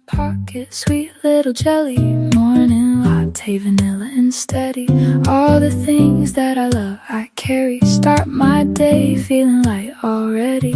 pocket, sweet little jelly, morning latte, vanilla and steady. All the things that I love, I carry. Start my day feeling light already.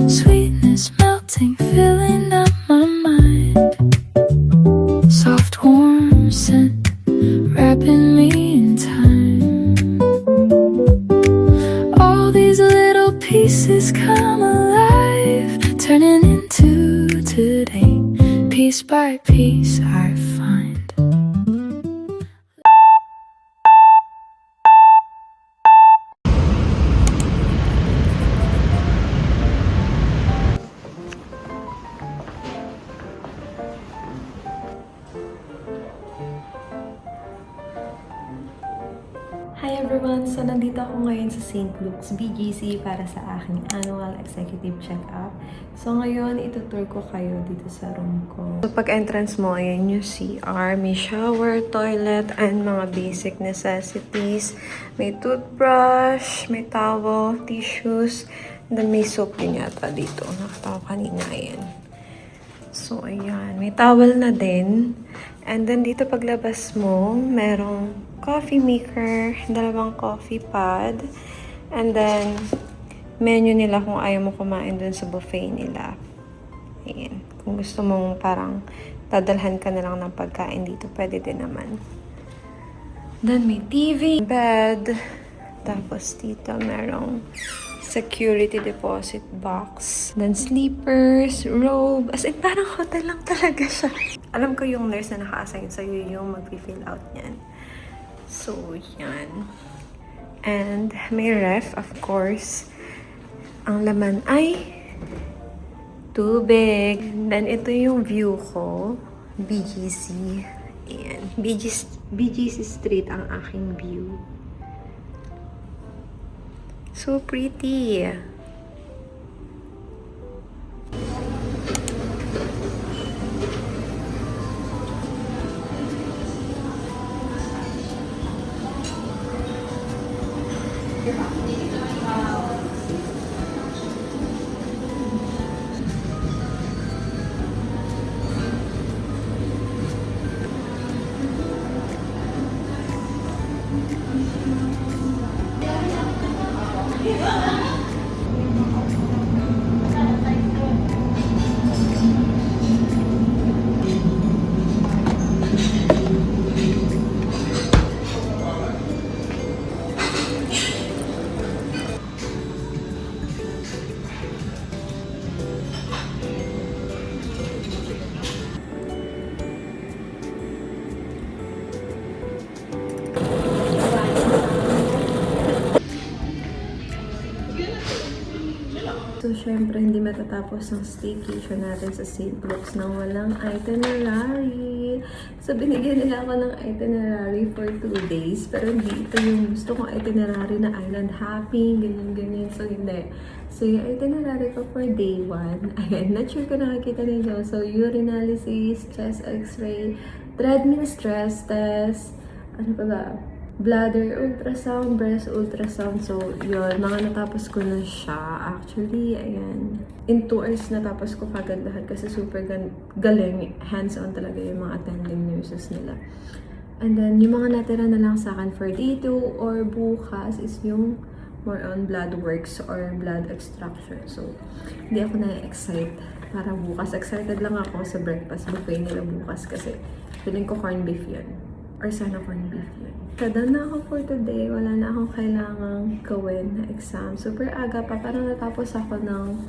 Sweetness melting, filling up my mind. Soft, warm scent, wrapping me in time. All these little pieces come alive, turning into today. Piece by piece I find. Hi everyone! So, nandito ako ngayon sa St. Luke's BGC para sa aking annual executive check-up. So, ngayon, itutour ko kayo dito sa room ko. So, pag entrance mo, ayan yung CR. May shower, toilet, and mga basic necessities. May toothbrush, may towel, tissues, and then may soap din yata dito. Nakatawa kanina, ayan. So, ayan. May towel na din. And then, dito paglabas mo, merong coffee maker, dalawang coffee pad, and then, menu nila kung ayaw mo kumain dun sa buffet nila. Ayan. Kung gusto mong parang dadalhan ka na lang ng pagkain dito, pwede din naman. Then, may TV, bed, tapos dito merong security deposit box. Then, sleepers, robe. As in, parang hotel lang talaga siya. Alam ko yung nurse na naka-assign sa'yo yung mag-fill out niyan. So, yan. And, may ref, of course. Ang laman ay tubig. Then, ito yung view ko. BGC. Ayan. BGC Street ang aking view. So pretty. So, syempre, hindi matatapos ang staycation natin sa St. Luke's nang walang itinerary. So, binigyan nila ako ng itinerary for 2 days. Pero hindi ito yung gusto kong itinerary na island hopping, ganyan-ganyan. So, hindi. So, yung itinerary ko for day 1, ayan, not sure kung nakikita ninyo. So, urinalysis, chest x-ray, treadmill stress test, ano pa ba? Bladder ultrasound, breast ultrasound. So, yun. Mga natapos ko na siya. Actually, ayan. In 2 hours natapos ko kagad lahat kasi super galing. Hands-on talaga yung mga attending nurses nila. And then, yung mga natira na lang sa akin for day 2 or bukas is yung more on blood works or blood extraction. So, hindi ako na-excite para bukas. Excited lang ako sa breakfast buffet nila bukas kasi feeling ko corned beef yun. Or sana corned beef yun. Kada na ako for today. Wala na akong kailangang gawin na exam. Super aga pa. Parang natapos ako ng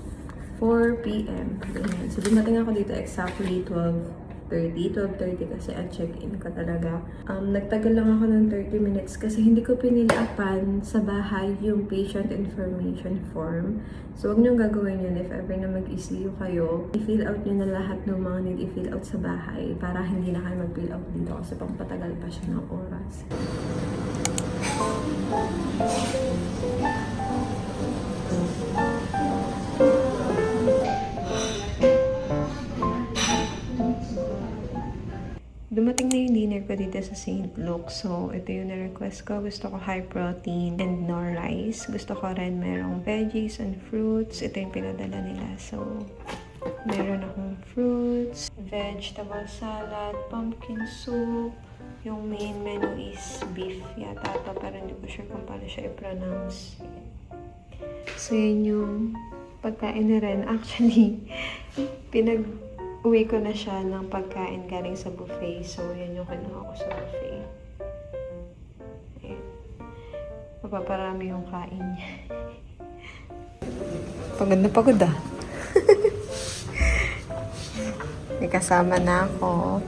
4 p.m. Ganyan. So, dumating ako dito exactly 12:30 kasi ang check-in ko talaga. Nagtagal lang ako ng 30 minutes kasi hindi ko pinilapan sa bahay yung patient information form. So, huwag niyong gagawin yun if ever na mag-ECU kayo. I-fill out niyo na lahat ng mga need i-fill out sa bahay para hindi na kayo mag-fill out dito kasi pampatagal pa siya ng oras. Dumating na yung dinner ko dito sa St. Luke's. So, ito yung na-request ko. Gusto ko high protein and no rice. Gusto ko rin merong veggies and fruits. Ito yung pinadala nila. So, Meron akong fruits, vegetable salad, pumpkin soup. Yung main menu is beef yata ito, pero hindi ko sure kung paano siya i-pronounce. So, yun yung pagkain na rin. Actually, pinag-uwi ko na siya ng pagkain galing sa buffet. So, yun yung kinuha ko sa buffet. Ayan. Mapaparami yung kain niya. Pagod na pagod ah. May kasama na ako.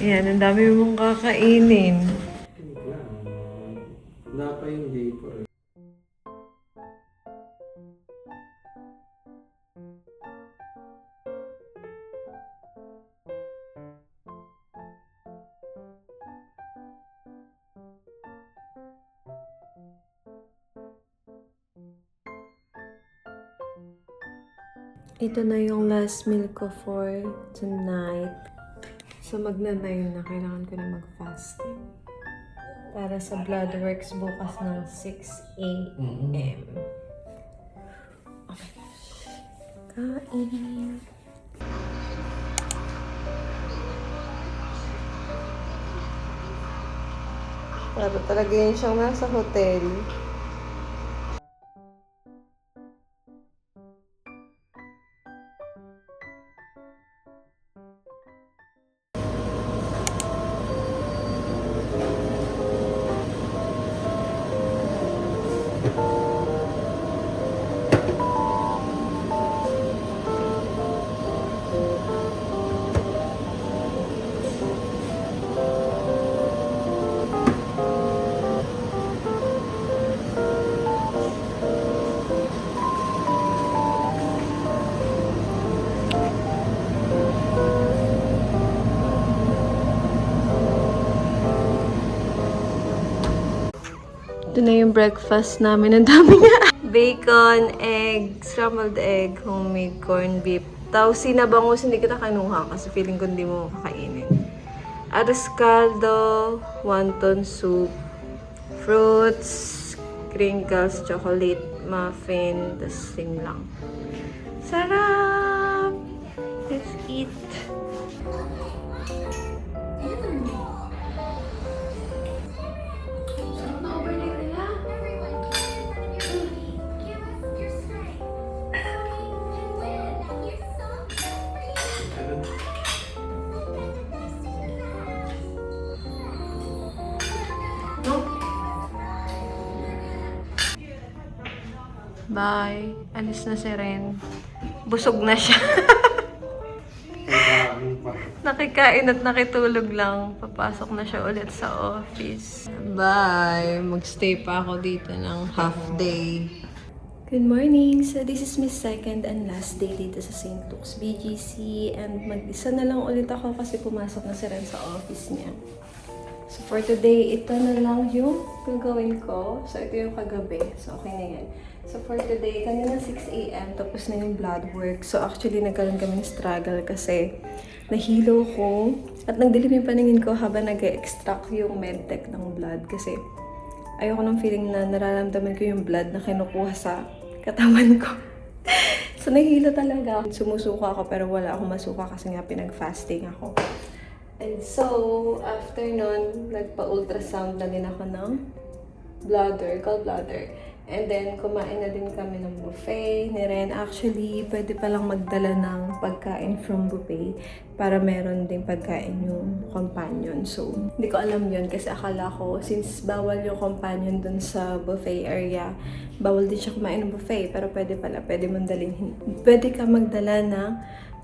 Ayan, ang dami mong kakainin. Wala pa yung day po eh. Ito na yung last meal ko for tonight. So, magna-9 na. Kailangan ko na mag-fasting. Para sa blood works bukas ng 6 a.m. Oh my gosh. Kain. Para talaga yun siyang nasa hotel. Ito na yung breakfast namin. Ang dami niya. Bacon, egg, scrambled egg, homemade corned beef. Tapos sinabangus, hindi kita kanuha kasi feeling ko hindi mo kakainin. Arroz caldo, wonton soup, fruits, crinkles, chocolate, muffin, tas same lang. Sarap! Let's eat! Bye. Alis na si Ren. Busog na siya. Nakikain at nakitulog lang. Papasok na siya ulit sa office. Bye. Magstay pa ako dito ng half day. Good morning! So this is my second and last day dito sa St. Luke's BGC. And mag-isa na lang ulit ako kasi pumasok na si Ren sa office niya. So for today, ito na lang yung gagawin ko. So ito yung kagabi. So okay na yan. So for today, kanina 6 a.m. tapos na yung blood work. So actually, nagkaroon kami ng struggle kasi nahilo ko at nagdilim yung paningin ko habang nag-extract yung medtech ng blood kasi ayoko ng feeling na nararamdaman ko yung blood na kinukuha sa katawan ko. So nahilo talaga. Sumusuka ako pero wala akong masuka kasi nga pinag-fasting ako. And so, after nun, nagpa-ultrasound na din ako ng gallbladder. And then, kumain na din kami ng buffet ni Ren. Actually, pwede palang magdala ng pagkain from buffet para meron din pagkain yung companion. So, hindi ko alam yun kasi akala ko, since bawal yung companion dun sa buffet area, bawal din siya kumain ng buffet. Pero pwede pala, pwede mong dalhin. Pwede ka magdala ng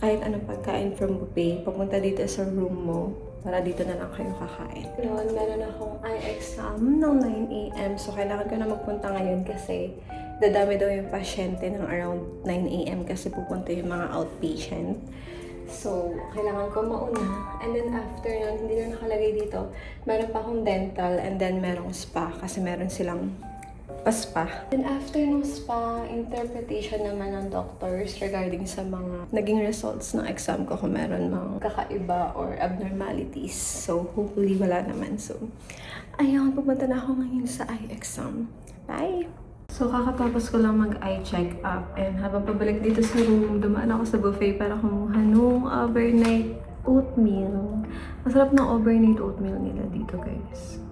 kahit anong pagkain from buffet. Papunta dito sa room mo. Para dito na lang kayo kakain. Noon, meron akong eye exam ng 9 a.m. So, kailangan ko na magpunta ngayon kasi dadami daw yung pasyente ng around 9 a.m. kasi pupunta yung mga outpatient. So, kailangan ko mauna. And then after nun, hindi na nakalagay dito. Meron pa akong dental and then merong spa kasi meron silang pa-spa. And after ng spa, interpretation naman ng doctors regarding sa mga naging results ng exam ko kung meron mga kakaiba or abnormalities. So, hopefully wala naman. So, ayun, pupunta na ako ngayon sa eye exam. Bye! So, kakatapos ko lang mag-eye check-up and habang pabalik dito sa room, dumaan ako sa buffet para kumuha nung overnight oatmeal. Masarap ng overnight oatmeal nila dito, guys.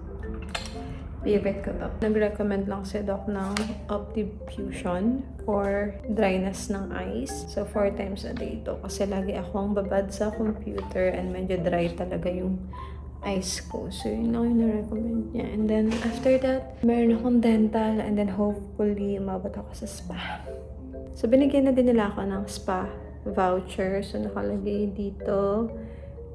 Favorite ko to. Nag-recommend lang si Doc ng Optifusion for dryness ng eyes. So, 4 times a day ito. Kasi lagi akong babad sa computer and medyo dry talaga yung eyes ko. So, yun lang yung na-recommend niya. And then, after that, meron akong dental and then hopefully, umabot ako sa spa. So, binigyan na din nila ako ng spa voucher. So, nakalagay dito,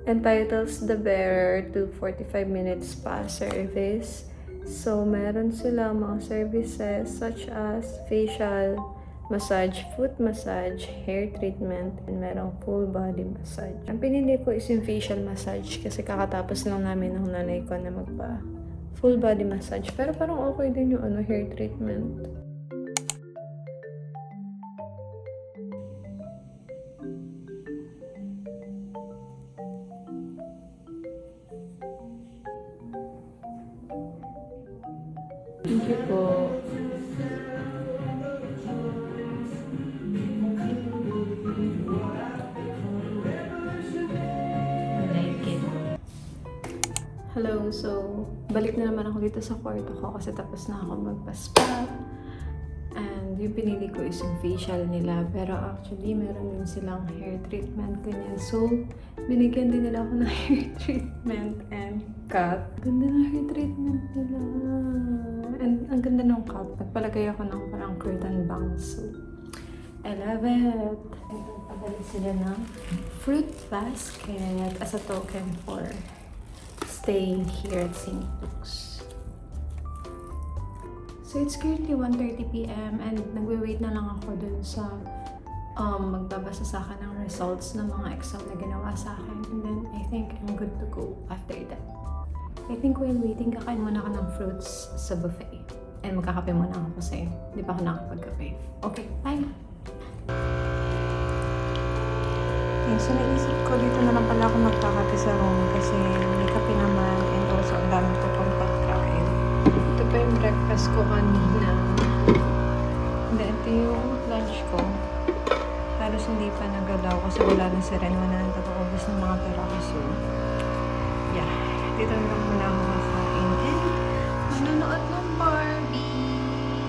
entitles the bearer to 45 minutes spa service. So, meron sila mga services such as facial massage, foot massage, hair treatment, and merong full body massage. Ang pinili ko is yung facial massage kasi kakatapos lang namin ng nanay ko na magpa full body massage. Pero parang okay din yung hair treatment. Thank you po. Hello, so balik na naman ako dito sa kwarto ko kasi tapos na ako magpa-spa. And yung pinili ko is yung facial nila. Pero actually, meron din silang hair treatment, ganyan. So, binigyan din nila ako ng hair treatment and cut. Ganda ng hair treatment nila. And ang ganda ng cut. Nagpalagay ako ng parang curtain bangs. So, I love it. And pagdala sila ng fruit basket as a token for staying here at St. Luke's. So, it's currently 1:30 p.m. and nagwe-wait na lang ako dun sa magbabasa sa akin ng results ng mga exam na ginawa sa akin. And then, I think I'm good to go after that. I think while waiting, kakain muna ako ng fruits sa buffet. And magkakape muna ako kasi hindi pa ako nakapagkape. Okay, bye! Okay, so naisip ko dito na lang pala ako magkakape sa room kasi may kape naman and also ang dami ko pang pagkain. Ito pa yung breakfast ko kanina. And then ito yung lunch ko. Halos hindi pa nagalaw kasi wala na si Ren, wala na nag-ubos ng mga pera ko. So, yeah. Dito na lang muna ako kasain. And manonood ng Barbie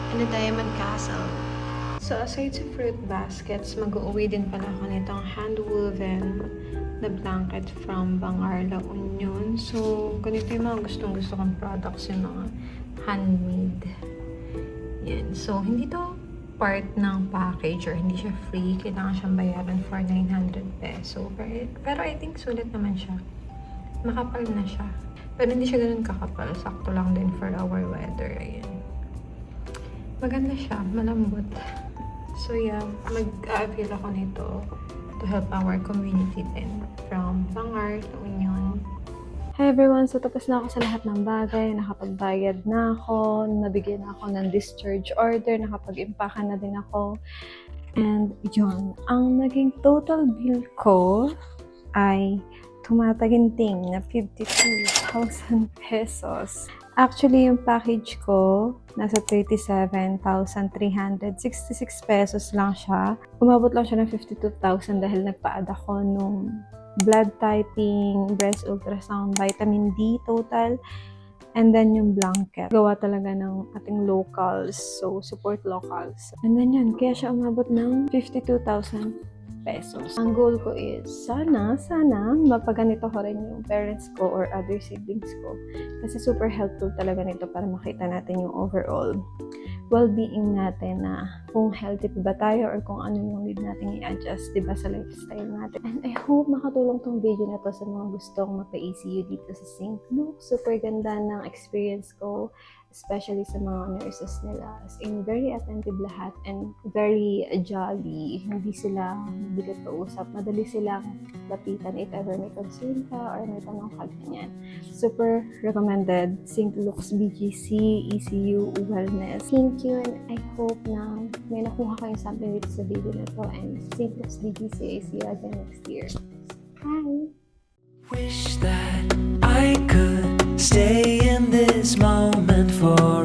and the Diamond Castle. So, aside sa fruit baskets, mag-uwi din pala ako nitong hand-woven na blanket from Bangar La Union. So, ganito yung mga gustong-gusto kong products, yung mga handmade. Yan. So, hindi to part ng package or hindi siya free. Kailangan siyang bayaran for 900 peso. Pero I think sulit naman siya. Makapal na siya. Pero hindi siya ganun kakapal. Sakto lang din for our weather. Ayan. Maganda siya. Malambot. So yeah, mag-a-avail ako nito to help our community din from Bangar La Union. Hi everyone! So tapos na ako sa lahat ng bagay. Nakapagbayad na ako. Nabigyan na ako ng discharge order. Nakapag-impaka na din ako. And yun, ang naging total bill ko ay tumataginting na 52,000 pesos. Actually, yung package ko, nasa 37,366 pesos lang siya. Umabot lang siya ng 52,000 dahil nagpa-add ako nung blood typing, breast ultrasound, vitamin D total, and then yung blanket. Gawa talaga ng ating locals, so support locals. And then yun, kaya siya umabot ng 52,000 pesos. Ang goal ko is, sana, mapaganito ko rin yung parents ko or other siblings ko. Kasi super helpful talaga nito para makita natin yung overall well-being natin na kung healthy pa ba tayo or kung ano yung need natin i-adjust, diba, sa lifestyle natin. And I hope makatulong tong video na to sa mga gustong mapa-ECU dito sa St. Luke. Super ganda ng experience ko, especially sa mga nurses nila. As in, very attentive lahat and very jolly. Hindi sila bigat kausap. Madali silang lapitan if ever may concern ka or may tanong ka ganyan. Super recommended. St. Luke's BGC, ECU, Wellness. Thank you and I hope na may nakuha kayong something dito sa video na to. And St. Luke's BGC, I see you again next year. Bye! Wish that I could stay in this moment for